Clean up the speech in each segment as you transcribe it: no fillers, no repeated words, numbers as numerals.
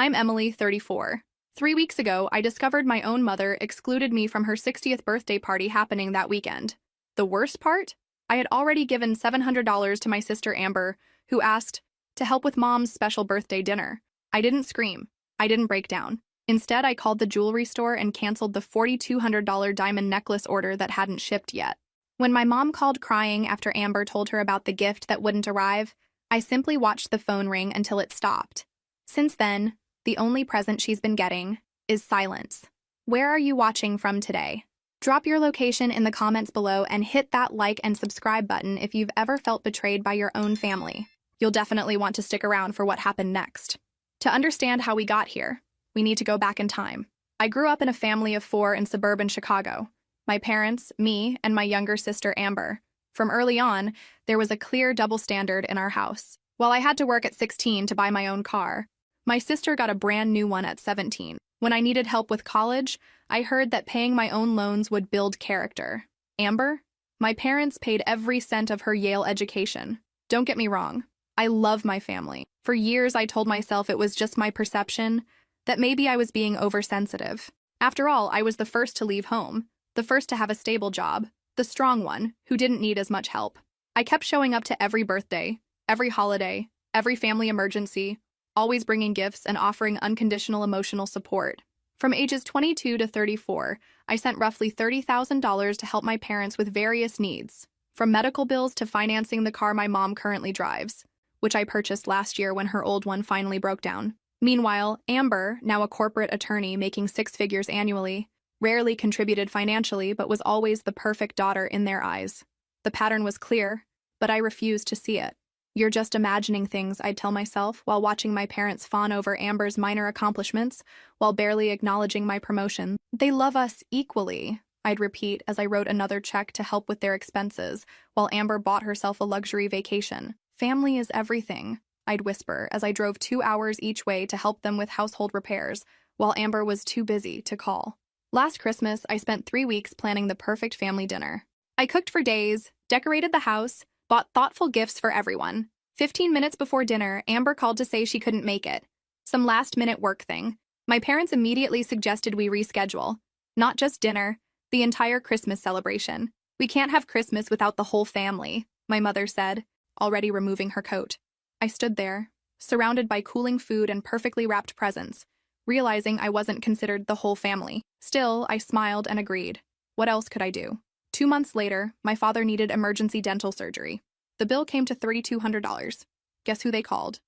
I'm Emily, 34. 3 weeks ago, I discovered my own mother excluded me from her 60th birthday party happening that weekend. The worst part? I had already given $700 to my sister Amber, who asked to help with Mom's special birthday dinner. I didn't scream. I didn't break down. Instead, I called the jewelry store and canceled the $4,200 diamond necklace order that hadn't shipped yet. When my mom called crying after Amber told her about the gift that wouldn't arrive, I simply watched the phone ring until it stopped. Since then, the only present she's been getting is silence. Where are you watching from today? Drop your location in the comments below and hit that like and subscribe button if you've ever felt betrayed by your own family. You'll definitely want to stick around for what happened next. To understand how we got here, we need to go back in time. I grew up in a family of 4 in suburban Chicago. My parents, me, and my younger sister Amber. From early on, there was a clear double standard in our house. While I had to work at 16 to buy my own car, my sister got a brand new one at 17. When I needed help with college, I heard that paying my own loans would build character. Amber? My parents paid every cent of her Yale education. Don't get me wrong, I love my family. For years, I told myself it was just my perception, that maybe I was being oversensitive. After all, I was the first to leave home, the first to have a stable job, the strong one, who didn't need as much help. I kept showing up to every birthday, every holiday, every family emergency, always bringing gifts and offering unconditional emotional support. From ages 22 to 34, I sent roughly $30,000 to help my parents with various needs, from medical bills to financing the car my mom currently drives, which I purchased last year when her old one finally broke down. Meanwhile, Amber, now a corporate attorney making 6 figures annually, rarely contributed financially but was always the perfect daughter in their eyes. The pattern was clear, but I refused to see it. You're just imagining things, I'd tell myself, while watching my parents fawn over Amber's minor accomplishments, while barely acknowledging my promotion. They love us equally, I'd repeat as I wrote another check to help with their expenses, while Amber bought herself a luxury vacation. Family is everything, I'd whisper as I drove 2 hours each way to help them with household repairs, while Amber was too busy to call. Last Christmas, I spent 3 weeks planning the perfect family dinner. I cooked for days, decorated the house, bought thoughtful gifts for everyone. 15 minutes before dinner, Amber called to say she couldn't make it. Some last-minute work thing. My parents immediately suggested we reschedule. Not just dinner, the entire Christmas celebration. We can't have Christmas without the whole family, my mother said, already removing her coat. I stood there, surrounded by cooling food and perfectly wrapped presents, realizing I wasn't considered the whole family. Still, I smiled and agreed. What else could I do? 2 months later, my father needed emergency dental surgery. The bill came to $3,200. Guess who they called?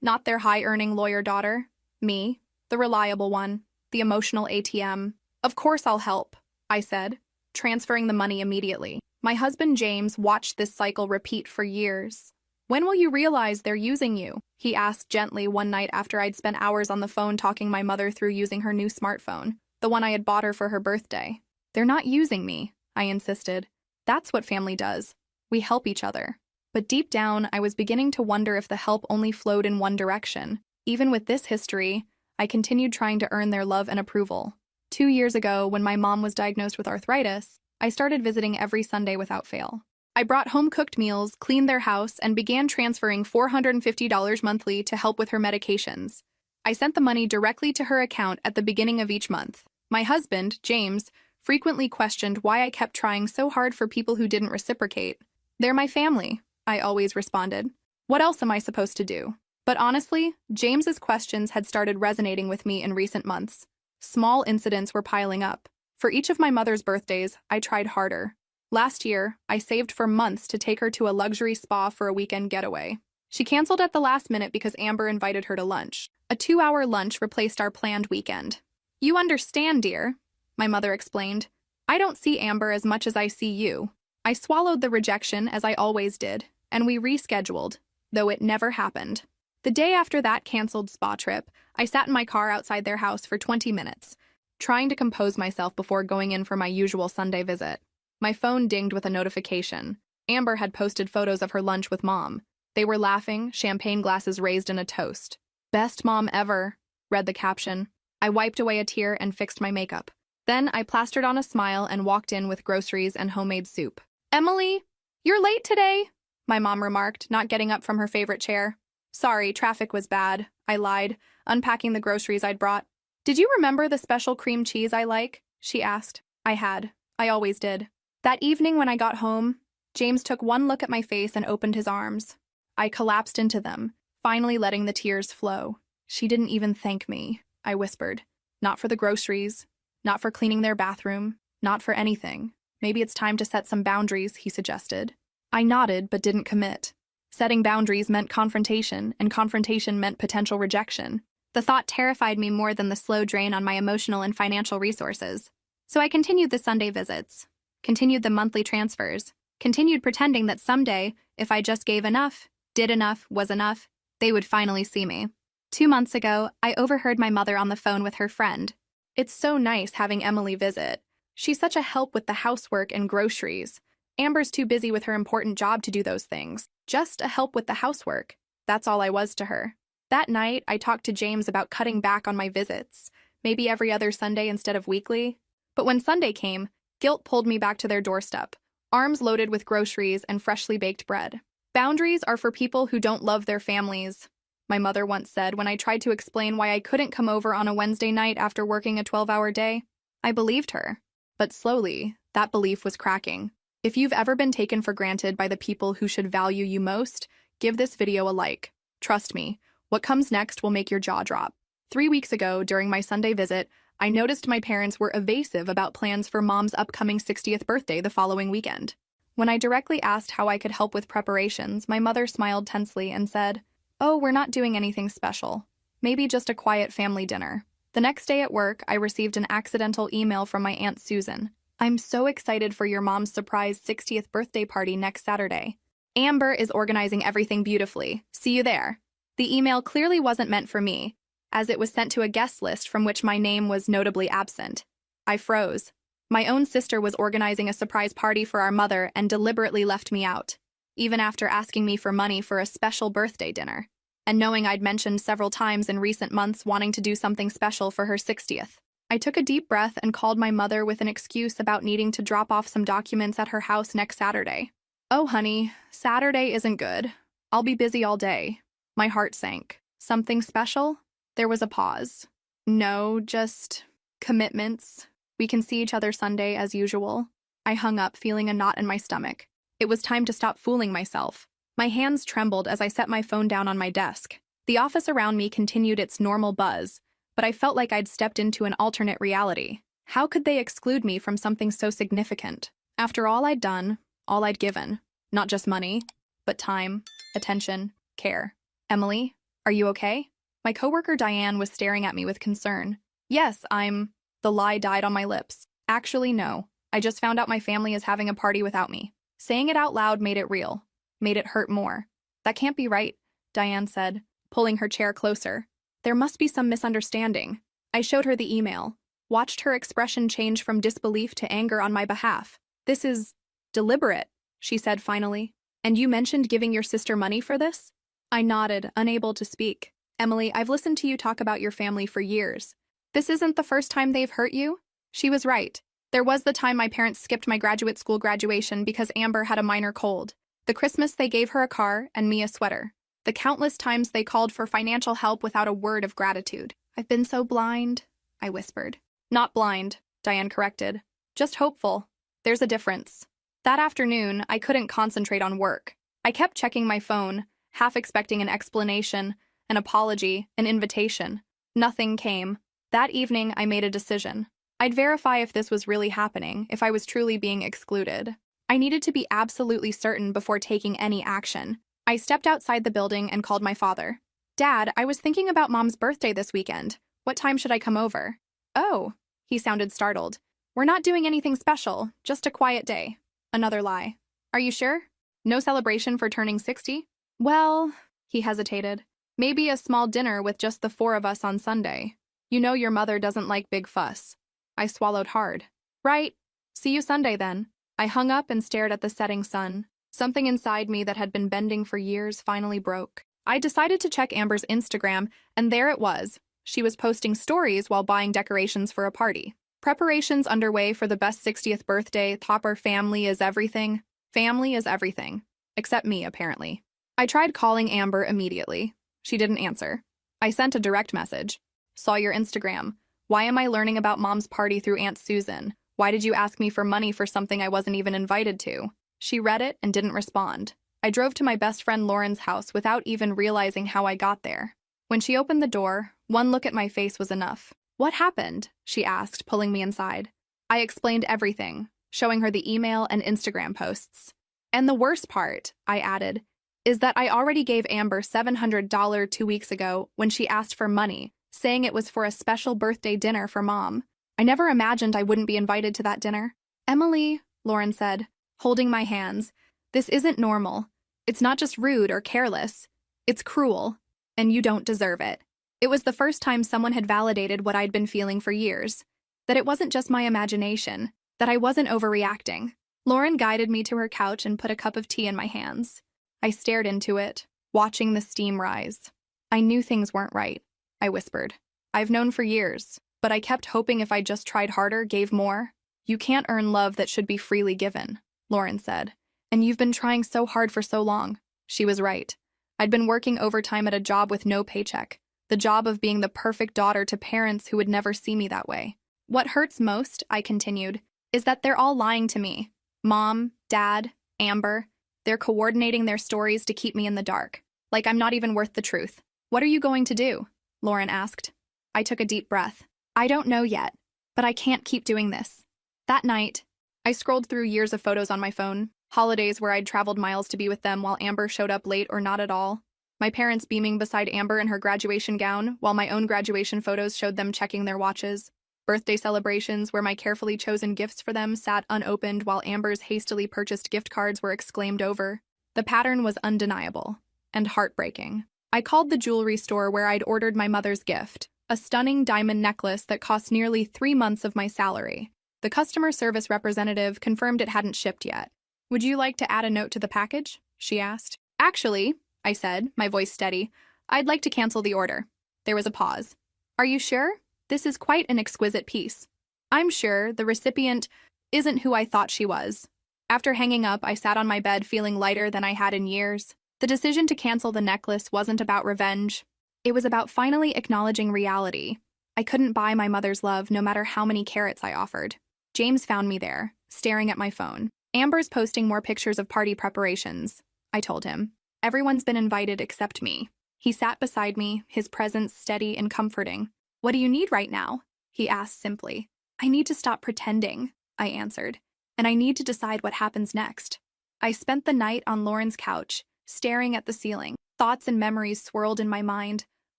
Not their high-earning lawyer daughter. Me, the reliable one, the emotional ATM. Of course I'll help, I said, transferring the money immediately. My husband James watched this cycle repeat for years. When will you realize they're using you? He asked gently one night after I'd spent hours on the phone talking my mother through using her new smartphone, the one I had bought her for her birthday. They're not using me, I insisted. That's what family does. We help each other. But deep down, I was beginning to wonder if the help only flowed in one direction. Even with this history, I continued trying to earn their love and approval. 2 years ago, when my mom was diagnosed with arthritis, I started visiting every Sunday without fail. I brought home-cooked meals, cleaned their house, and began transferring $450 monthly to help with her medications. I sent the money directly to her account at the beginning of each month. My husband, James, frequently questioned why I kept trying so hard for people who didn't reciprocate. They're my family, I always responded. What else am I supposed to do? But honestly, James's questions had started resonating with me in recent months. Small incidents were piling up. For each of my mother's birthdays, I tried harder. Last year, I saved for months to take her to a luxury spa for a weekend getaway. She canceled at the last minute because Amber invited her to lunch. A 2-hour lunch replaced our planned weekend. You understand, dear, my mother explained. I don't see Amber as much as I see you. I swallowed the rejection, as I always did, and we rescheduled, though it never happened. The day after that canceled spa trip, I sat in my car outside their house for 20 minutes, trying to compose myself before going in for my usual Sunday visit. My phone dinged with a notification. Amber had posted photos of her lunch with Mom. They were laughing, champagne glasses raised in a toast. "Best mom ever," read the caption. I wiped away a tear and fixed my makeup. Then I plastered on a smile and walked in with groceries and homemade soup. "Emily, you're late today," my mom remarked, not getting up from her favorite chair. Sorry, traffic was bad, I lied, unpacking the groceries I'd brought. Did you remember the special cream cheese I like? She asked. I had. I always did. That evening when I got home, James took one look at my face and opened his arms. I collapsed into them, finally letting the tears flow. She didn't even thank me, I whispered. Not for the groceries, not for cleaning their bathroom, not for anything. Maybe it's time to set some boundaries, he suggested. I nodded but didn't commit. Setting boundaries meant confrontation, and confrontation meant potential rejection. The thought terrified me more than the slow drain on my emotional and financial resources. So I continued the Sunday visits, continued the monthly transfers, continued pretending that someday, if I just gave enough, did enough, was enough, they would finally see me. 2 months ago, I overheard my mother on the phone with her friend. It's so nice having Emily visit. She's such a help with the housework and groceries. Amber's too busy with her important job to do those things. Just a help with the housework. That's all I was to her. That night, I talked to James about cutting back on my visits, maybe every other Sunday instead of weekly. But when Sunday came, guilt pulled me back to their doorstep, arms loaded with groceries and freshly baked bread. Boundaries are for people who don't love their families, my mother once said when I tried to explain why I couldn't come over on a Wednesday night after working a 12-hour day. I believed her. But slowly, that belief was cracking. If you've ever been taken for granted by the people who should value you most, give this video a like. Trust me, what comes next will make your jaw drop. 3 weeks ago, during my Sunday visit, I noticed my parents were evasive about plans for Mom's upcoming 60th birthday the following weekend. When I directly asked how I could help with preparations, my mother smiled tensely and said, "Oh, we're not doing anything special. Maybe just a quiet family dinner." The next day at work, I received an accidental email from my Aunt Susan. "I'm so excited for your mom's surprise 60th birthday party next Saturday. Amber is organizing everything beautifully. See you there." The email clearly wasn't meant for me, as it was sent to a guest list from which my name was notably absent. I froze. My own sister was organizing a surprise party for our mother and deliberately left me out, even after asking me for money for a special birthday dinner, and knowing I'd mentioned several times in recent months wanting to do something special for her 60th. I took a deep breath and called my mother with an excuse about needing to drop off some documents at her house next Saturday. "Oh, honey, Saturday isn't good. I'll be busy all day." My heart sank. Something special? There was a pause. "No, just commitments. We can see each other Sunday as usual." I hung up, feeling a knot in my stomach. It was time to stop fooling myself. My hands trembled as I set my phone down on my desk. The office around me continued its normal buzz, but I felt like I'd stepped into an alternate reality. How could they exclude me from something so significant? After all I'd done, all I'd given, not just money, but time, attention, care. "Emily, are you okay?" My coworker Diane was staring at me with concern. "Yes, I'm..." The lie died on my lips. "Actually, no. I just found out my family is having a party without me." Saying it out loud made it real, made it hurt more. "That can't be right," Diane said, pulling her chair closer. "There must be some misunderstanding." I showed her the email, watched her expression change from disbelief to anger on my behalf. "This is deliberate," she said finally. "And you mentioned giving your sister money for this?" I nodded, unable to speak. "Emily, I've listened to you talk about your family for years. This isn't the first time they've hurt you?" She was right. There was the time my parents skipped my graduate school graduation because Amber had a minor cold. The Christmas they gave her a car and me a sweater. The countless times they called for financial help without a word of gratitude. "I've been so blind," I whispered. "Not blind," Diane corrected. "Just hopeful. There's a difference." That afternoon, I couldn't concentrate on work. I kept checking my phone, half expecting an explanation, an apology, an invitation. Nothing came. That evening, I made a decision. I'd verify if this was really happening, if I was truly being excluded. I needed to be absolutely certain before taking any action. I stepped outside the building and called my father. "Dad, I was thinking about Mom's birthday this weekend. What time should I come over?" "Oh," he sounded startled. "We're not doing anything special, just a quiet day." Another lie. "Are you sure? No celebration for turning 60? "Well," he hesitated, "maybe a small dinner with just the 4 of us on Sunday. You know your mother doesn't like big fuss." I swallowed hard. "Right. See you Sunday then." I hung up and stared at the setting sun. Something inside me that had been bending for years finally broke. I decided to check Amber's Instagram, and there it was. She was posting stories while buying decorations for a party. Preparations underway for the best 60th birthday. Topper family is everything. Family is everything. Except me, apparently. I tried calling Amber immediately. She didn't answer. I sent a direct message. Saw your Instagram. Why am I learning about Mom's party through Aunt Susan? Why did you ask me for money for something I wasn't even invited to? She read it and didn't respond. I drove to my best friend Lauren's house without even realizing how I got there. When she opened the door, one look at my face was enough. What happened? She asked, pulling me inside. I explained everything, showing her the email and Instagram posts. And the worst part, I added, is that I already gave Amber $700 2 weeks ago when she asked for money, saying it was for a special birthday dinner for Mom. I never imagined I wouldn't be invited to that dinner. Emily, Lauren said, holding my hands, this isn't normal. It's not just rude or careless. It's cruel, and you don't deserve it. It was the first time someone had validated what I'd been feeling for years, that it wasn't just my imagination, that I wasn't overreacting. Lauren guided me to her couch and put a cup of tea in my hands. I stared into it, watching the steam rise. I knew things weren't right, I whispered. I've known for years, but I kept hoping if I just tried harder, gave more. You can't earn love that should be freely given, Lauren said. And you've been trying so hard for so long. She was right. I'd been working overtime at a job with no paycheck, the job of being the perfect daughter to parents who would never see me that way. What hurts most, I continued, is that they're all lying to me. Mom, Dad, Amber, they're coordinating their stories to keep me in the dark, like I'm not even worth the truth. What are you going to do? Lauren asked. I took a deep breath. I don't know yet, but I can't keep doing this. That night, I scrolled through years of photos on my phone, holidays where I'd traveled miles to be with them while Amber showed up late or not at all. My parents beaming beside Amber in her graduation gown, while my own graduation photos showed them checking their watches. Birthday celebrations where my carefully chosen gifts for them sat unopened while Amber's hastily purchased gift cards were exclaimed over. The pattern was undeniable and heartbreaking. I called the jewelry store where I'd ordered my mother's gift, a stunning diamond necklace that cost nearly 3 months of my salary. The customer service representative confirmed it hadn't shipped yet. Would you like to add a note to the package? She asked. Actually, I said, my voice steady, I'd like to cancel the order. There was a pause. Are you sure? This is quite an exquisite piece. I'm sure the recipient isn't who I thought she was. After hanging up, I sat on my bed feeling lighter than I had in years. The decision to cancel the necklace wasn't about revenge. It was about finally acknowledging reality. I couldn't buy my mother's love no matter how many carats I offered. James found me there, staring at my phone. Amber's posting more pictures of party preparations, I told him. Everyone's been invited except me. He sat beside me, his presence steady and comforting. What do you need right now? He asked simply. I need to stop pretending, I answered, and I need to decide what happens next. I spent the night on Lauren's couch, staring at the ceiling. Thoughts and memories swirled in my mind.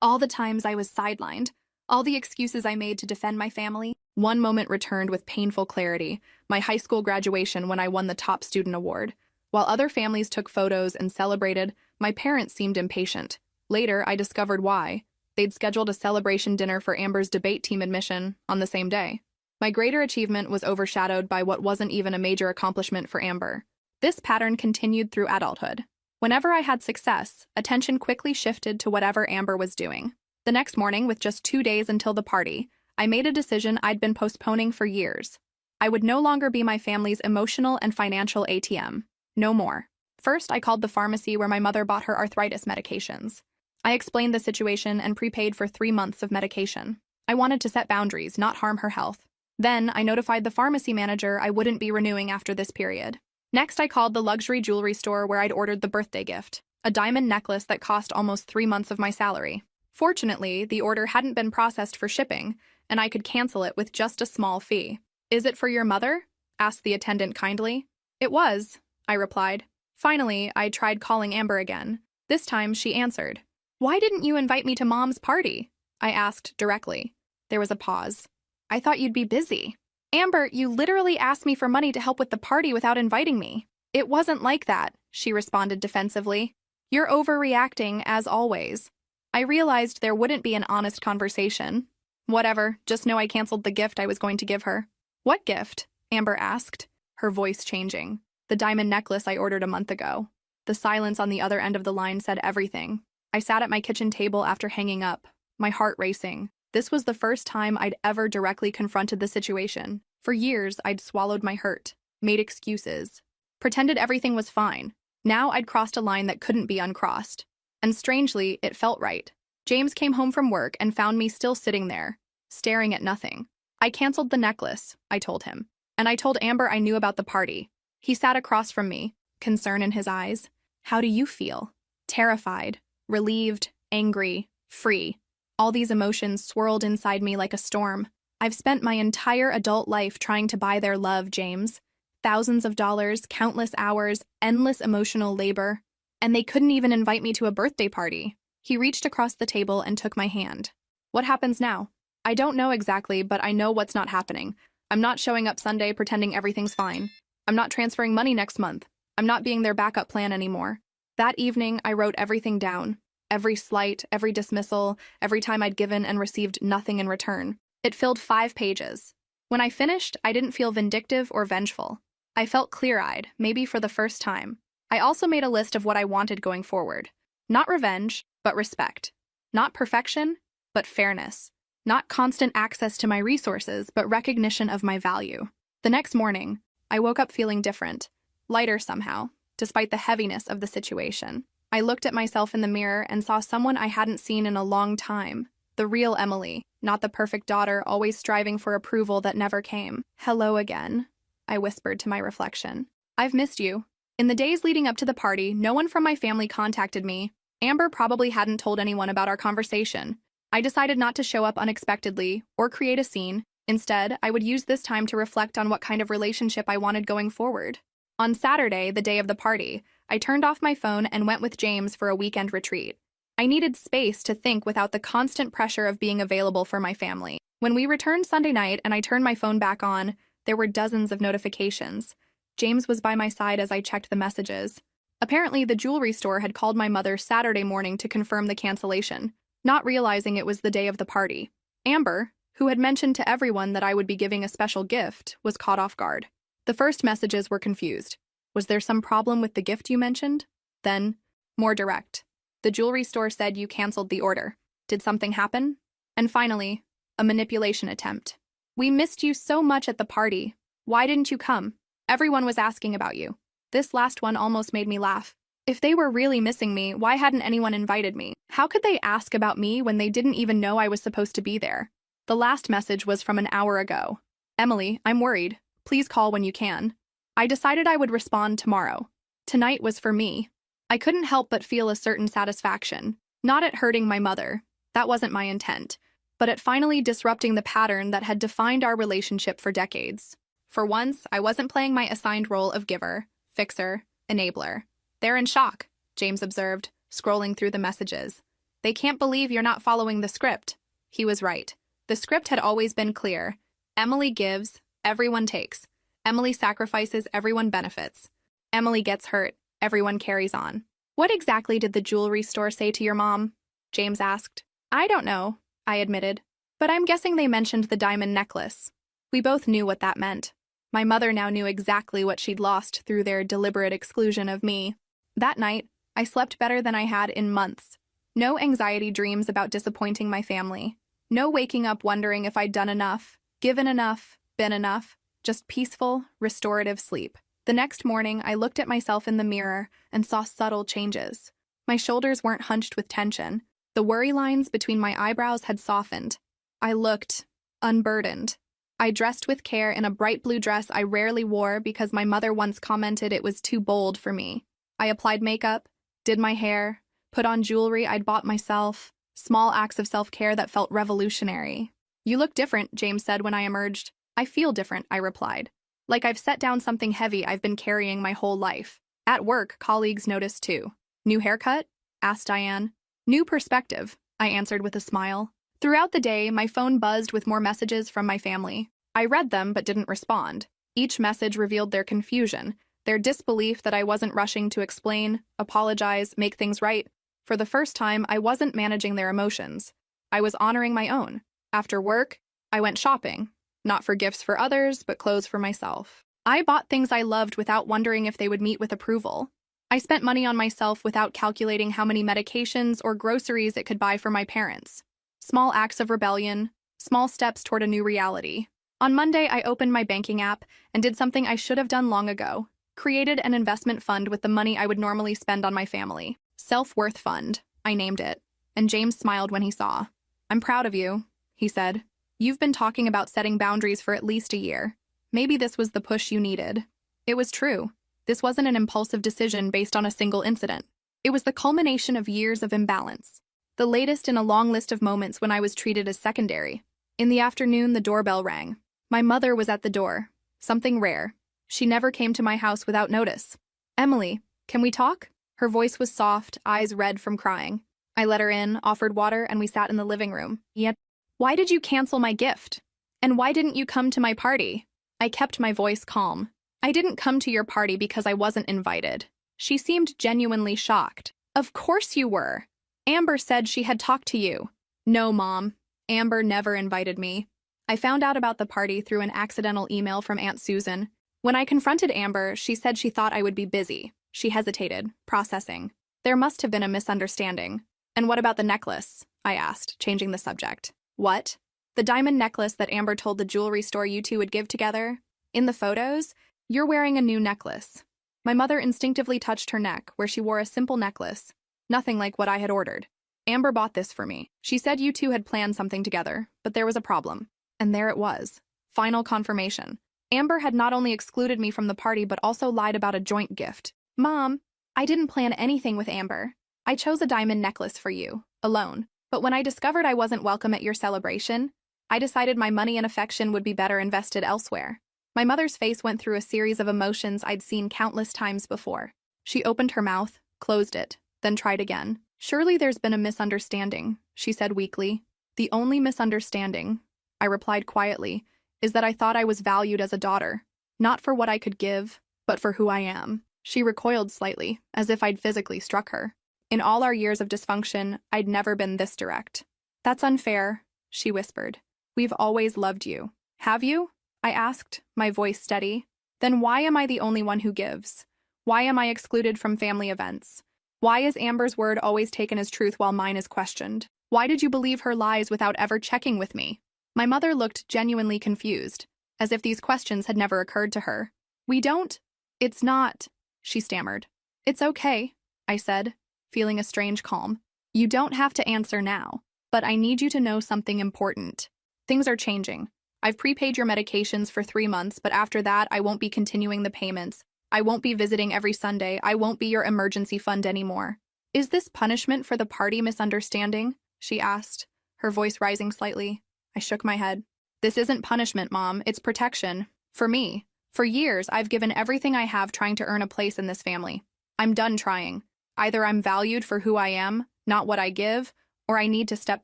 All the times I was sidelined, all the excuses I made to defend my family. One moment returned with painful clarity, my high school graduation when I won the top student award. While other families took photos and celebrated, my parents seemed impatient. Later, I discovered why. They'd scheduled a celebration dinner for Amber's debate team admission on the same day. My greater achievement was overshadowed by what wasn't even a major accomplishment for Amber. This pattern continued through adulthood. Whenever I had success, attention quickly shifted to whatever Amber was doing. The next morning, with just 2 days until the party, I made a decision I'd been postponing for years. I would no longer be my family's emotional and financial ATM. No more. First, I called the pharmacy where my mother bought her arthritis medications. I explained the situation and prepaid for 3 months of medication. I wanted to set boundaries, not harm her health. Then, I notified the pharmacy manager I wouldn't be renewing after this period. Next, I called the luxury jewelry store where I'd ordered the birthday gift, a diamond necklace that cost almost 3 months of my salary. Fortunately, the order hadn't been processed for shipping, and I could cancel it with just a small fee. Is it for your mother? Asked the attendant kindly. It was, I replied. Finally, I tried calling Amber again. This time, she answered. Why didn't you invite me to Mom's party? I asked directly. There was a pause. I thought you'd be busy. Amber, you literally asked me for money to help with the party without inviting me. It wasn't like that, she responded defensively. You're overreacting, as always. I realized there wouldn't be an honest conversation. Whatever, just know I canceled the gift I was going to give her. What gift? Amber asked, her voice changing. The diamond necklace I ordered a month ago. The silence on the other end of the line said everything. I sat at my kitchen table after hanging up, my heart racing. This was the first time I'd ever directly confronted the situation. For years, I'd swallowed my hurt, made excuses, pretended everything was fine. Now I'd crossed a line that couldn't be uncrossed. And strangely, it felt right. James came home from work and found me still sitting there, staring at nothing. I canceled the necklace, I told him. And I told Amber I knew about the party. He sat across from me, concern in his eyes. How do you feel? Terrified, relieved, angry, free. All these emotions swirled inside me like a storm. I've spent my entire adult life trying to buy their love, James. Thousands of dollars, countless hours, endless emotional labor. And they couldn't even invite me to a birthday party. He reached across the table and took my hand. What happens now? I don't know exactly, but I know what's not happening. I'm not showing up Sunday pretending everything's fine. I'm not transferring money next month. I'm not being their backup plan anymore. That evening, I wrote everything down. Every slight, every dismissal, every time I'd given and received nothing in return. It filled 5 pages. When I finished, I didn't feel vindictive or vengeful. I felt clear-eyed, maybe for the first time. I also made a list of what I wanted going forward. Not revenge, but respect. Not perfection, but fairness. Not constant access to my resources, but recognition of my value. The next morning, I woke up feeling different, lighter somehow, despite the heaviness of the situation. I looked at myself in the mirror and saw someone I hadn't seen in a long time. The real Emily, not the perfect daughter always striving for approval that never came. Hello again, I whispered to my reflection. I've missed you. In the days leading up to the party, no one from my family contacted me. Amber probably hadn't told anyone about our conversation. I decided not to show up unexpectedly or create a scene. Instead, I would use this time to reflect on what kind of relationship I wanted going forward. On Saturday, the day of the party, I turned off my phone and went with James for a weekend retreat. I needed space to think without the constant pressure of being available for my family. When we returned Sunday night and I turned my phone back on, there were dozens of notifications. James was by my side as I checked the messages. Apparently, the jewelry store had called my mother Saturday morning to confirm the cancellation, not realizing it was the day of the party. Amber, who had mentioned to everyone that I would be giving a special gift, was caught off guard. The first messages were confused. Was there some problem with the gift you mentioned? Then, more direct. The jewelry store said you canceled the order. Did something happen? And finally, a manipulation attempt. We missed you so much at the party. Why didn't you come? Everyone was asking about you. This last one almost made me laugh. If they were really missing me, why hadn't anyone invited me? How could they ask about me when they didn't even know I was supposed to be there? The last message was from an hour ago. Emily, I'm worried. Please call when you can. I decided I would respond tomorrow. Tonight was for me. I couldn't help but feel a certain satisfaction. Not at hurting my mother. That wasn't my intent. But at finally disrupting the pattern that had defined our relationship for decades. For once, I wasn't playing my assigned role of giver, fixer, enabler. They're in shock, James observed, scrolling through the messages. They can't believe you're not following the script. He was right. The script had always been clear. Emily gives, everyone takes. Emily sacrifices, everyone benefits. Emily gets hurt, everyone carries on. What exactly did the jewelry store say to your mom? James asked. I don't know, I admitted. But I'm guessing they mentioned the diamond necklace. We both knew what that meant. My mother now knew exactly what she'd lost through their deliberate exclusion of me. That night, I slept better than I had in months. No anxiety dreams about disappointing my family. No waking up wondering if I'd done enough, given enough, been enough. Just peaceful, restorative sleep. The next morning, I looked at myself in the mirror and saw subtle changes. My shoulders weren't hunched with tension. The worry lines between my eyebrows had softened. I looked unburdened. I dressed with care in a bright blue dress I rarely wore because my mother once commented it was too bold for me. I applied makeup, did my hair, put on jewelry I'd bought myself, small acts of self-care that felt revolutionary. You look different, James said when I emerged. I feel different, I replied. Like I've set down something heavy I've been carrying my whole life. At work, colleagues noticed too. New haircut? Asked Diane. New perspective, I answered with a smile. Throughout the day, my phone buzzed with more messages from my family. I read them but didn't respond. Each message revealed their confusion, their disbelief that I wasn't rushing to explain, apologize, make things right. For the first time, I wasn't managing their emotions. I was honoring my own. After work, I went shopping. Not for gifts for others, but clothes for myself. I bought things I loved without wondering if they would meet with approval. I spent money on myself without calculating how many medications or groceries it could buy for my parents. Small acts of rebellion, small steps toward a new reality. On Monday, I opened my banking app and did something I should have done long ago. Created an investment fund with the money I would normally spend on my family. Self-worth fund. I named it, and James smiled when he saw. I'm proud of you, he said. You've been talking about setting boundaries for at least a year. Maybe this was the push you needed. It was true. This wasn't an impulsive decision based on a single incident. It was the culmination of years of imbalance. The latest in a long list of moments when I was treated as secondary. In the afternoon, the doorbell rang. My mother was at the door. Something rare. She never came to my house without notice. Emily, can we talk? Her voice was soft, eyes red from crying. I let her in, offered water, and we sat in the living room. Yet, why did you cancel my gift? And why didn't you come to my party? I kept my voice calm. I didn't come to your party because I wasn't invited. She seemed genuinely shocked. Of course you were. Amber said she had talked to you. No, Mom. Amber never invited me. I found out about the party through an accidental email from Aunt Susan. When I confronted Amber, she said she thought I would be busy. She hesitated, processing. There must have been a misunderstanding. And what about the necklace? I asked, changing the subject. What? The diamond necklace that Amber told the jewelry store you two would give together? In the photos, you're wearing a new necklace. My mother instinctively touched her neck, where she wore a simple necklace. Nothing like what I had ordered. Amber bought this for me. She said you two had planned something together, but there was a problem. And there it was. Final confirmation. Amber had not only excluded me from the party but also lied about a joint gift. Mom, I didn't plan anything with Amber. I chose a diamond necklace for you, alone. But when I discovered I wasn't welcome at your celebration, I decided my money and affection would be better invested elsewhere. My mother's face went through a series of emotions I'd seen countless times before. She opened her mouth, closed it, then tried again. Surely there's been a misunderstanding, she said weakly. The only misunderstanding, I replied quietly, is that I thought I was valued as a daughter, not for what I could give, but for who I am. She recoiled slightly, as if I'd physically struck her. In all our years of dysfunction, I'd never been this direct. That's unfair, she whispered. We've always loved you. Have you? I asked, my voice steady. Then why am I the only one who gives? Why am I excluded from family events? Why is Amber's word always taken as truth while mine is questioned? Why did you believe her lies without ever checking with me? My mother looked genuinely confused, as if these questions had never occurred to her. We don't. It's not, she stammered. It's okay, I said, feeling a strange calm. You don't have to answer now, but I need you to know something important. Things are changing. I've prepaid your medications for 3 months, but after that, I won't be continuing the payments. I won't be visiting every Sunday. I won't be your emergency fund anymore. Is this punishment for the party misunderstanding? She asked, her voice rising slightly. I shook my head. This isn't punishment, Mom. It's protection. For me. For years, I've given everything I have trying to earn a place in this family. I'm done trying. Either I'm valued for who I am, not what I give, or I need to step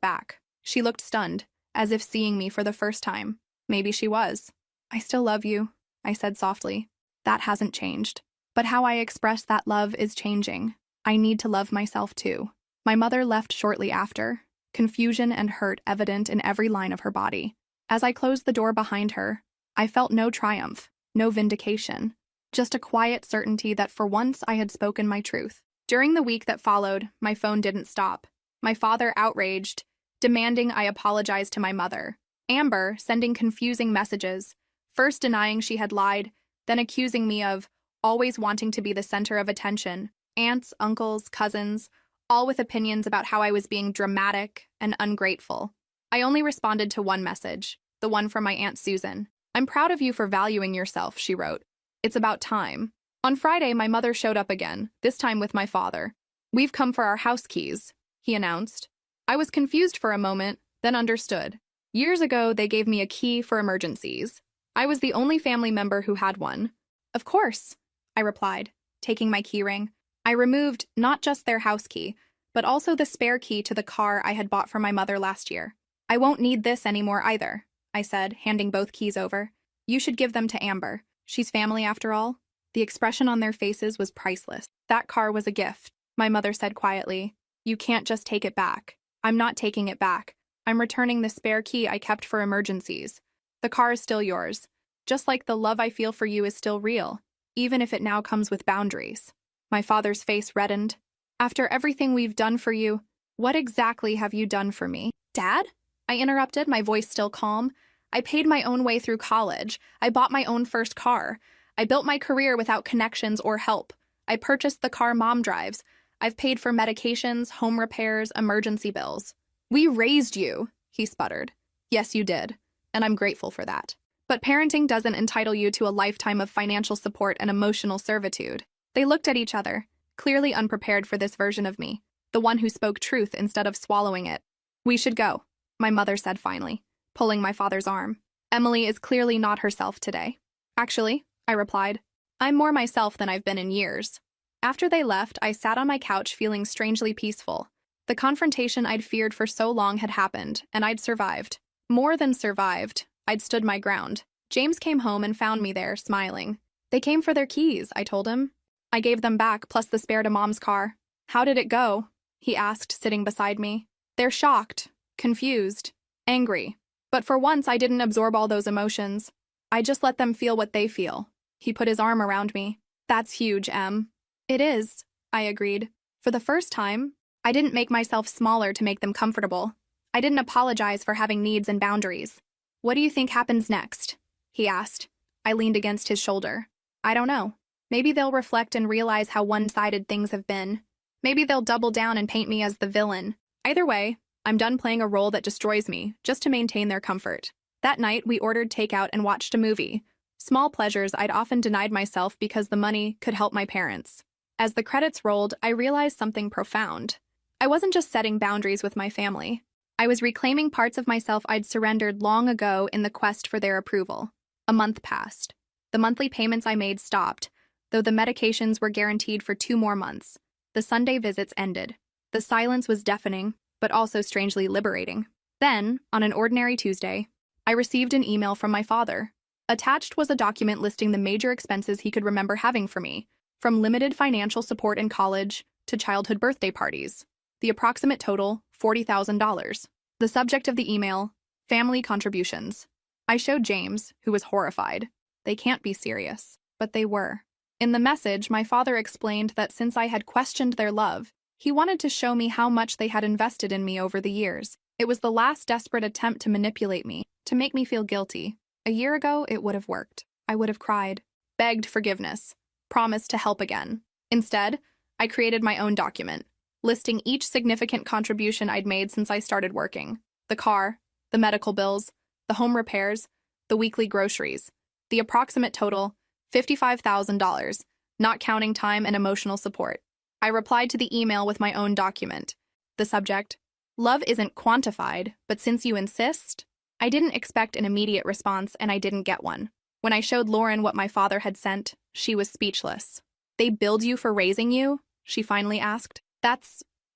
back. She looked stunned, as if seeing me for the first time. Maybe she was. I still love you, I said softly. That hasn't changed. But how I express that love is changing. I need to love myself too. My mother left shortly after, confusion and hurt evident in every line of her body. As I closed the door behind her, I felt no triumph, no vindication, just a quiet certainty that for once I had spoken my truth. During the week that followed, my phone didn't stop. My father outraged, demanding I apologize to my mother. Amber sending confusing messages, first denying she had lied, then accusing me of always wanting to be the center of attention. Aunts, uncles, cousins, all with opinions about how I was being dramatic and ungrateful. I only responded to one message, the one from my Aunt Susan. I'm proud of you for valuing yourself, she wrote. It's about time. On Friday, my mother showed up again, this time with my father. We've come for our house keys, he announced. I was confused for a moment, then understood. Years ago, they gave me a key for emergencies. I was the only family member who had one. Of course, I replied, taking my keyring. I removed not just their house key, but also the spare key to the car I had bought for my mother last year. I won't need this anymore either, I said, handing both keys over. You should give them to Amber. She's family after all. The expression on their faces was priceless. That car was a gift, my mother said quietly. You can't just take it back. I'm not taking it back. I'm returning the spare key I kept for emergencies. The car is still yours. Just like the love I feel for you is still real, even if it now comes with boundaries. My father's face reddened. After everything we've done for you, what exactly have you done for me? Dad? I interrupted, my voice still calm. I paid my own way through college. I bought my own first car. I built my career without connections or help. I purchased the car Mom drives. I've paid for medications, home repairs, emergency bills. We raised you, he sputtered. Yes, you did, and I'm grateful for that. But parenting doesn't entitle you to a lifetime of financial support and emotional servitude. They looked at each other, clearly unprepared for this version of me, the one who spoke truth instead of swallowing it. We should go, my mother said finally, pulling my father's arm. Emily is clearly not herself today. Actually, I replied, I'm more myself than I've been in years. After they left, I sat on my couch feeling strangely peaceful. The confrontation I'd feared for so long had happened, and I'd survived. More than survived, I'd stood my ground. James came home and found me there, smiling. They came for their keys, I told him. I gave them back, plus the spare to Mom's car. How did it go? He asked, sitting beside me. They're shocked, confused, angry. But for once, I didn't absorb all those emotions. I just let them feel what they feel. He put his arm around me. That's huge, Em. It is, I agreed. For the first time, I didn't make myself smaller to make them comfortable. I didn't apologize for having needs and boundaries. What do you think happens next? He asked. I leaned against his shoulder. I don't know. Maybe they'll reflect and realize how one-sided things have been. Maybe they'll double down and paint me as the villain. Either way, I'm done playing a role that destroys me, just to maintain their comfort. That night, we ordered takeout and watched a movie. Small pleasures I'd often denied myself because the money could help my parents. As the credits rolled, I realized something profound. I wasn't just setting boundaries with my family. I was reclaiming parts of myself I'd surrendered long ago in the quest for their approval. A month passed. The monthly payments I made stopped, though the medications were guaranteed for 2 more months. The Sunday visits ended. The silence was deafening, but also strangely liberating. Then, on an ordinary Tuesday, I received an email from my father. Attached was a document listing the major expenses he could remember having for me, from limited financial support in college to childhood birthday parties. The approximate total, $40,000. The subject of the email, family contributions. I showed James, who was horrified. They can't be serious, but they were. In the message, my father explained that since I had questioned their love, he wanted to show me how much they had invested in me over the years. It was the last desperate attempt to manipulate me, to make me feel guilty. A year ago, it would have worked. I would have cried, begged forgiveness, promised to help again. Instead, I created my own document, listing each significant contribution I'd made since I started working. The car, the medical bills, the home repairs, the weekly groceries. The approximate total, $55,000, not counting time and emotional support. I replied to the email with my own document. The subject, love isn't quantified, but since you insist. I didn't expect an immediate response, and I didn't get one. When I showed Lauren what my father had sent, she was speechless. They billed you for raising you? She finally asked.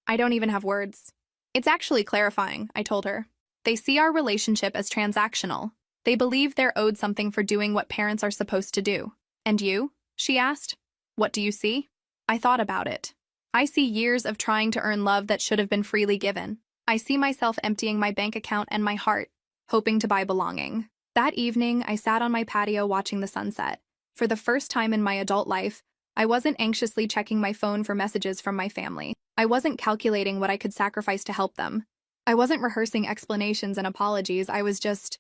I don't even have words. It's actually clarifying, I told her. They see our relationship as transactional. They believe they're owed something for doing what parents are supposed to do. And you? She asked. What do you see? I thought about it. I see years of trying to earn love that should have been freely given. I see myself emptying my bank account and my heart, hoping to buy belonging. That evening, I sat on my patio watching the sunset. For the first time in my adult life, I wasn't anxiously checking my phone for messages from my family. I wasn't calculating what I could sacrifice to help them. I wasn't rehearsing explanations and apologies. I was just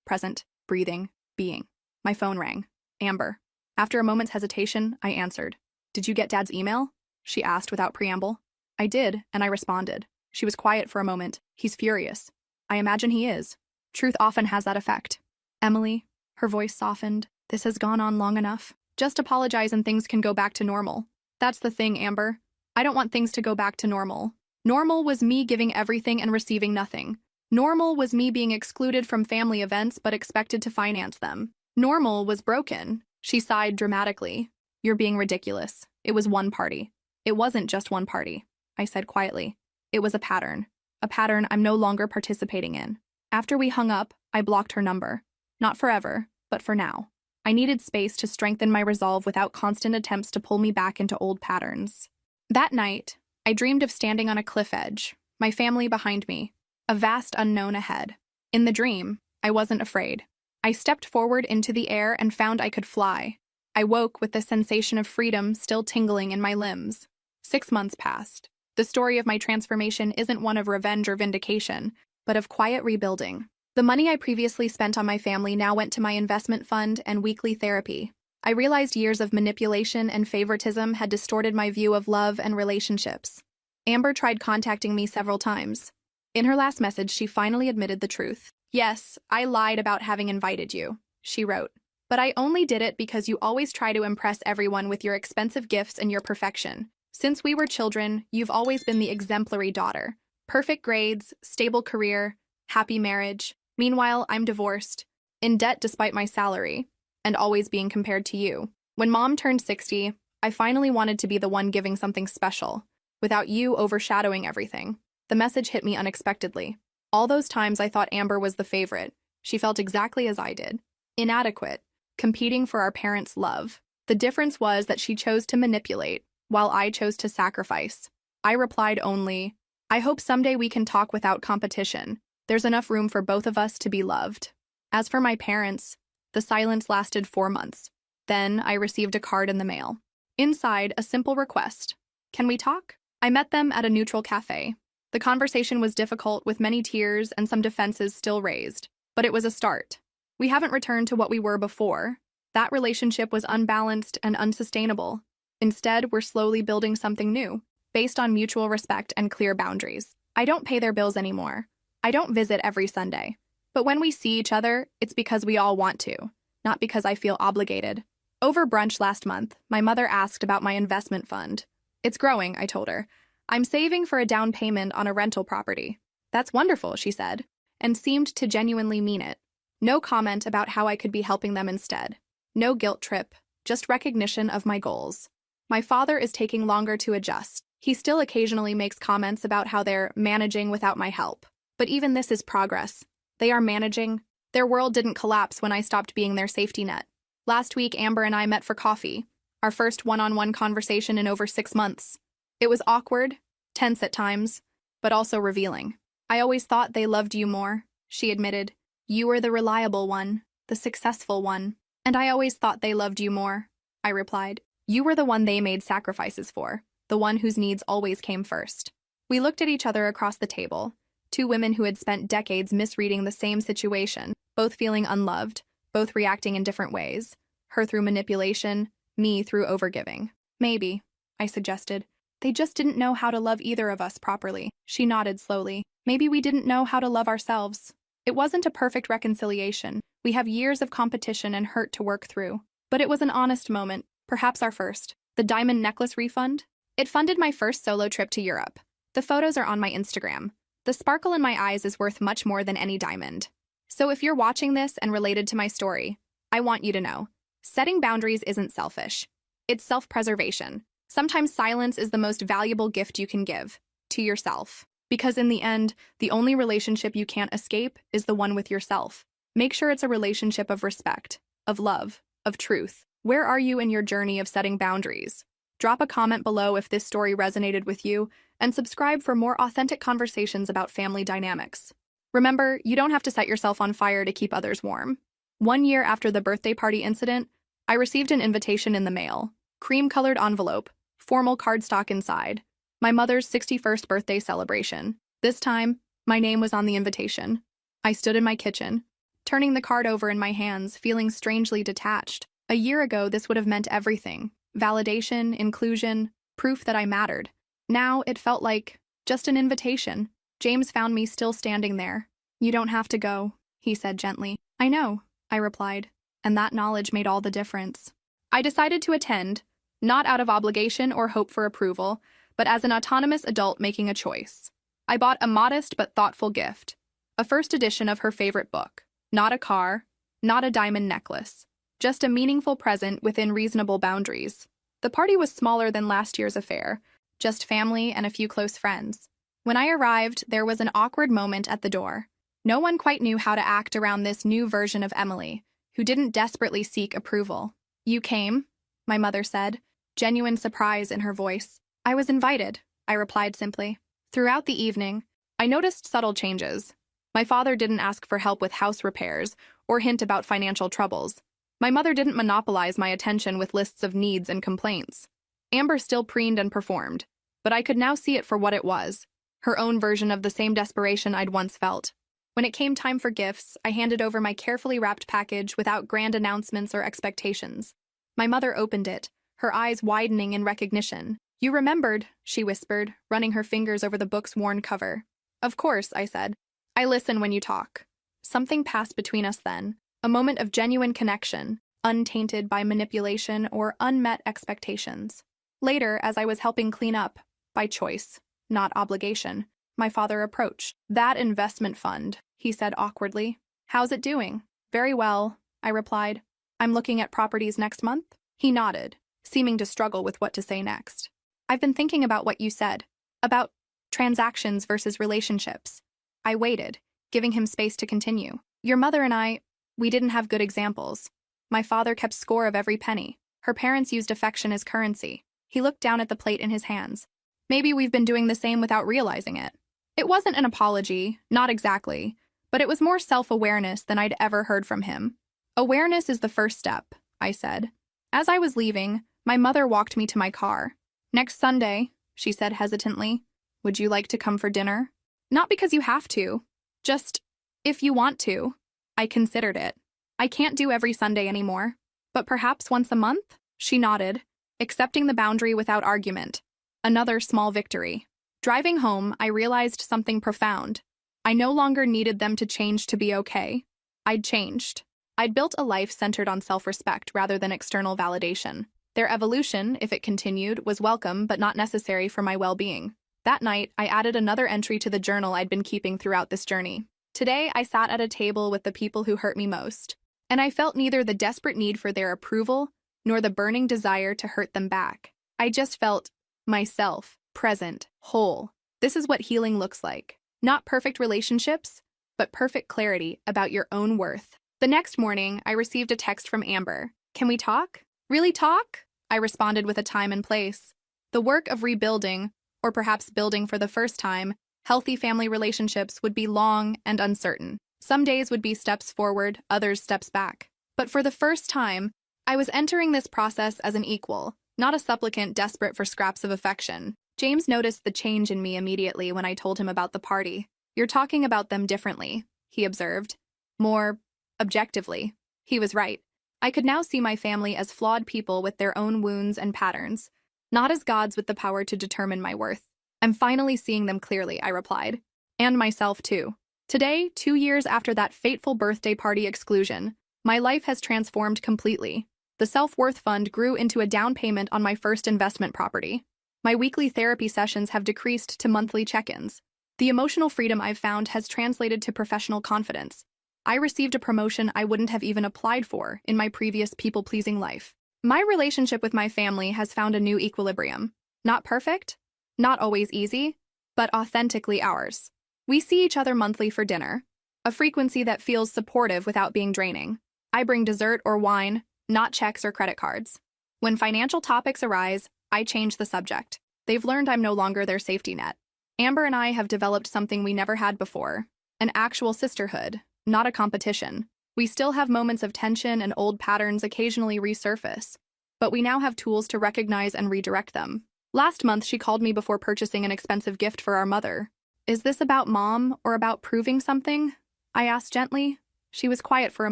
present, breathing, being. My phone rang. Amber. After a moment's hesitation, I answered. Did you get Dad's email? She asked without preamble. I did, and I responded. She was quiet for a moment. He's furious. I imagine he is. Truth often has that effect. Emily, her voice softened. This has gone on long enough. Just apologize and things can go back to normal. That's the thing, Amber. I don't want things to go back to normal. Normal was me giving everything and receiving nothing. Normal was me being excluded from family events but expected to finance them. Normal was broken. She sighed dramatically. You're being ridiculous. It was one party. It wasn't just one party, I said quietly. It was a pattern. A pattern I'm no longer participating in. After we hung up, I blocked her number. Not forever, but for now. I needed space to strengthen my resolve without constant attempts to pull me back into old patterns. That night, I dreamed of standing on a cliff edge, my family behind me, a vast unknown ahead. In the dream, I wasn't afraid. I stepped forward into the air and found I could fly. I woke with the sensation of freedom still tingling in my limbs. 6 months passed. The story of my transformation isn't one of revenge or vindication, but of quiet rebuilding. The money I previously spent on my family now went to my investment fund and weekly therapy. I realized years of manipulation and favoritism had distorted my view of love and relationships. Amber tried contacting me several times. In her last message, she finally admitted the truth. "Yes, I lied about having invited you," she wrote. "But I only did it because you always try to impress everyone with your expensive gifts and your perfection. Since we were children, you've always been the exemplary daughter. Perfect grades, stable career, happy marriage. Meanwhile, I'm divorced, in debt despite my salary, and always being compared to you. When Mom turned 60, I finally wanted to be the one giving something special, without you overshadowing everything." The message hit me unexpectedly. All those times I thought Amber was the favorite, she felt exactly as I did. Inadequate, competing for our parents' love. The difference was that she chose to manipulate, while I chose to sacrifice. I replied only, "I hope someday we can talk without competition. There's enough room for both of us to be loved." As for my parents, the silence lasted 4 months. Then I received a card in the mail. Inside, a simple request. "Can we talk?" I met them at a neutral cafe. The conversation was difficult, with many tears and some defenses still raised. But it was a start. We haven't returned to what we were before. That relationship was unbalanced and unsustainable. Instead, we're slowly building something new, based on mutual respect and clear boundaries. I don't pay their bills anymore. I don't visit every Sunday. But when we see each other, it's because we all want to, not because I feel obligated. Over brunch last month, my mother asked about my investment fund. "It's growing," I told her. "I'm saving for a down payment on a rental property." "That's wonderful," she said, and seemed to genuinely mean it. No comment about how I could be helping them instead. No guilt trip, just recognition of my goals. My father is taking longer to adjust. He still occasionally makes comments about how they're managing without my help. But even this is progress. They are managing. Their world didn't collapse when I stopped being their safety net. Last week, Amber and I met for coffee, our first one-on-one conversation in over 6 months. It was awkward, tense at times, but also revealing. "I always thought they loved you more," she admitted. "You were the reliable one, the successful one." "And I always thought they loved you more," I replied. "You were the one they made sacrifices for, the one whose needs always came first." We looked at each other across the table, two women who had spent decades misreading the same situation, both feeling unloved, both reacting in different ways, her through manipulation, me through overgiving. "Maybe," I suggested. "They just didn't know how to love either of us properly." She nodded slowly. "Maybe we didn't know how to love ourselves." It wasn't a perfect reconciliation. We have years of competition and hurt to work through. But it was an honest moment, perhaps our first. The diamond necklace refund? It funded my first solo trip to Europe. The photos are on my Instagram. The sparkle in my eyes is worth much more than any diamond. So if you're watching this and related to my story, I want you to know, setting boundaries isn't selfish. It's self-preservation. Sometimes silence is the most valuable gift you can give to yourself. Because in the end, the only relationship you can't escape is the one with yourself. Make sure it's a relationship of respect, of love, of truth. Where are you in your journey of setting boundaries? Drop a comment below if this story resonated with you, and subscribe for more authentic conversations about family dynamics. Remember, you don't have to set yourself on fire to keep others warm. 1 year after the birthday party incident, I received an invitation in the mail. Cream-colored envelope, formal cardstock inside. My mother's 61st birthday celebration. This time, my name was on the invitation. I stood in my kitchen, turning the card over in my hands, feeling strangely detached. A year ago, this would have meant everything. Validation, inclusion, proof that I mattered. Now, it felt like just an invitation. James found me still standing there. "You don't have to go," he said gently. "I know," I replied, and that knowledge made all the difference. I decided to attend, not out of obligation or hope for approval, but as an autonomous adult making a choice. I bought a modest but thoughtful gift, a first edition of her favorite book. Not a car, not a diamond necklace, just a meaningful present within reasonable boundaries. The party was smaller than last year's affair, just family and a few close friends. When I arrived, there was an awkward moment at the door. No one quite knew how to act around this new version of Emily, who didn't desperately seek approval. "You came?" my mother said, genuine surprise in her voice. "I was invited," I replied simply. Throughout the evening, I noticed subtle changes. My father didn't ask for help with house repairs or hint about financial troubles. My mother didn't monopolize my attention with lists of needs and complaints. Amber still preened and performed, but I could now see it for what it was, her own version of the same desperation I'd once felt. When it came time for gifts, I handed over my carefully wrapped package without grand announcements or expectations. My mother opened it, her eyes widening in recognition. "You remembered," she whispered, running her fingers over the book's worn cover. "Of course," I said. "I listen when you talk." Something passed between us then, a moment of genuine connection, untainted by manipulation or unmet expectations. Later, as I was helping clean up, by choice, not obligation, my father approached. "That investment fund," he said awkwardly. "How's it doing?" "Very well," I replied. "I'm looking at properties next month?" He nodded, seeming to struggle with what to say next. "I've been thinking about what you said, about transactions versus relationships." I waited, giving him space to continue. "Your mother and we didn't have good examples. My father kept score of every penny. Her parents used affection as currency." He looked down at the plate in his hands. "Maybe we've been doing the same without realizing it." It wasn't an apology, not exactly, but it was more self-awareness than I'd ever heard from him. "Awareness is the first step," I said. As I was leaving, my mother walked me to my car. "Next Sunday," she said hesitantly, "would you like to come for dinner?" "Not because you have to. Just, if you want to." I considered it. "I can't do every Sunday anymore. But perhaps once a month?" She nodded, accepting the boundary without argument. Another small victory. Driving home, I realized something profound. I no longer needed them to change to be okay. I'd changed. I'd built a life centered on self-respect rather than external validation. Their evolution, if it continued, was welcome but not necessary for my well-being. That night, I added another entry to the journal I'd been keeping throughout this journey. Today, I sat at a table with the people who hurt me most, and I felt neither the desperate need for their approval nor the burning desire to hurt them back. I just felt myself, present, whole. This is what healing looks like. Not perfect relationships, but perfect clarity about your own worth. The next morning, I received a text from Amber. "Can we talk?" "Really talk?" I responded with a time and place. The work of rebuilding, or perhaps building for the first time, healthy family relationships would be long and uncertain. Some days would be steps forward, others steps back. But for the first time, I was entering this process as an equal, not a supplicant desperate for scraps of affection. James noticed the change in me immediately when I told him about the party. "You're talking about them differently," he observed. "More objectively." He was right. I could now see my family as flawed people with their own wounds and patterns, not as gods with the power to determine my worth. "I'm finally seeing them clearly," I replied. "And myself, too." Today, 2 years after that fateful birthday party exclusion, my life has transformed completely. The self-worth fund grew into a down payment on my first investment property. My weekly therapy sessions have decreased to monthly check-ins. The emotional freedom I've found has translated to professional confidence. I received a promotion I wouldn't have even applied for in my previous people-pleasing life. My relationship with my family has found a new equilibrium. Not perfect, not always easy, but authentically ours. We see each other monthly for dinner, a frequency that feels supportive without being draining. I bring dessert or wine, not checks or credit cards. When financial topics arise, I change the subject. They've learned I'm no longer their safety net. Amber and I have developed something we never had before, an actual sisterhood, not a competition. We still have moments of tension and old patterns occasionally resurface, but we now have tools to recognize and redirect them. Last month, she called me before purchasing an expensive gift for our mother. "Is this about Mom or about proving something?" I asked gently. She was quiet for a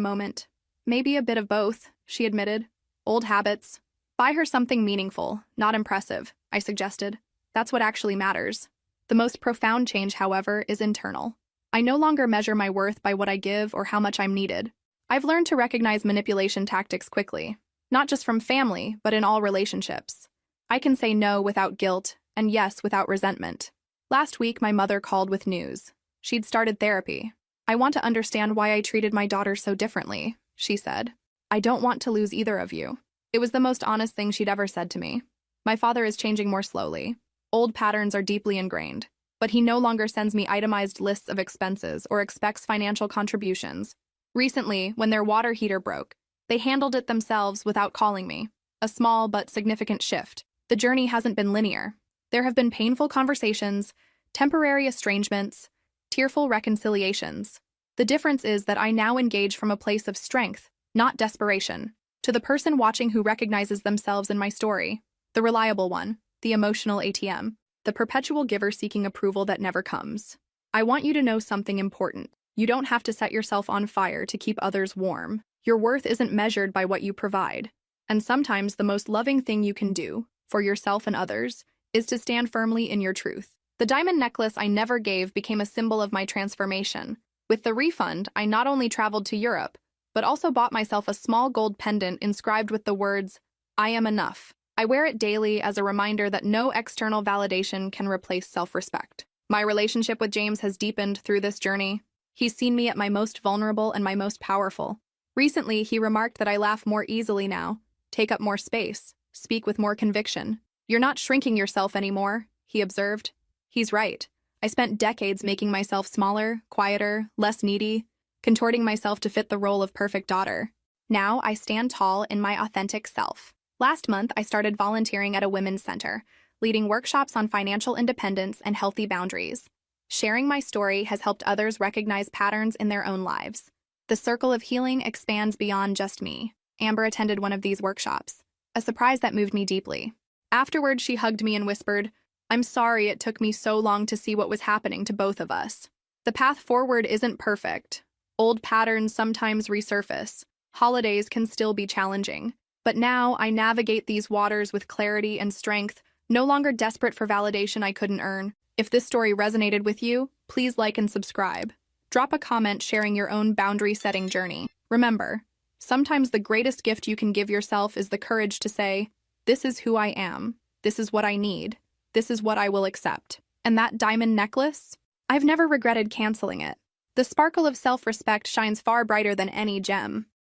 moment. "Maybe a bit of both," she admitted. "Old habits." "Buy her something meaningful, not impressive," I suggested. "That's what actually matters." The most profound change, however, is internal. I no longer measure my worth by what I give or how much I'm needed. I've learned to recognize manipulation tactics quickly, not just from family, but in all relationships. I can say no without guilt and yes without resentment. Last week, my mother called with news. She'd started therapy. "I want to understand why I treated my daughter so differently," she said. "I don't want to lose either of you." It was the most honest thing she'd ever said to me. My father is changing more slowly. Old patterns are deeply ingrained, but he no longer sends me itemized lists of expenses or expects financial contributions. Recently, when their water heater broke, they handled it themselves without calling me. A small but significant shift. The journey hasn't been linear. There have been painful conversations, temporary estrangements, tearful reconciliations. The difference is that I now engage from a place of strength, not desperation. To the person watching who recognizes themselves in my story, the reliable one, the emotional ATM, the perpetual giver seeking approval that never comes, I want you to know something important. You don't have to set yourself on fire to keep others warm. Your worth isn't measured by what you provide. And sometimes the most loving thing you can do, for yourself and others, is to stand firmly in your truth. The diamond necklace I never gave became a symbol of my transformation. With the refund, I not only traveled to Europe, but also bought myself a small gold pendant inscribed with the words, "I am enough." I wear it daily as a reminder that no external validation can replace self-respect. My relationship with James has deepened through this journey. He's seen me at my most vulnerable and my most powerful. Recently, he remarked that I laugh more easily now, take up more space, speak with more conviction. "You're not shrinking yourself anymore," he observed. He's right. I spent decades making myself smaller, quieter, less needy, contorting myself to fit the role of perfect daughter. Now I stand tall in my authentic self. Last month, I started volunteering at a women's center, leading workshops on financial independence and healthy boundaries. Sharing my story has helped others recognize patterns in their own lives. The circle of healing expands beyond just me. Amber attended one of these workshops, a surprise that moved me deeply. Afterward, she hugged me and whispered, "I'm sorry it took me so long to see what was happening to both of us. The path forward isn't perfect. Old patterns sometimes resurface. Holidays can still be challenging. But now I navigate these waters with clarity and strength, no longer desperate for validation I couldn't earn." If this story resonated with you, please like and subscribe. Drop a comment sharing your own boundary-setting journey. Remember, sometimes the greatest gift you can give yourself is the courage to say, "This is who I am. This is what I need. This is what I will accept." And that diamond necklace? I've never regretted canceling it. The sparkle of self-respect shines far brighter than any gem.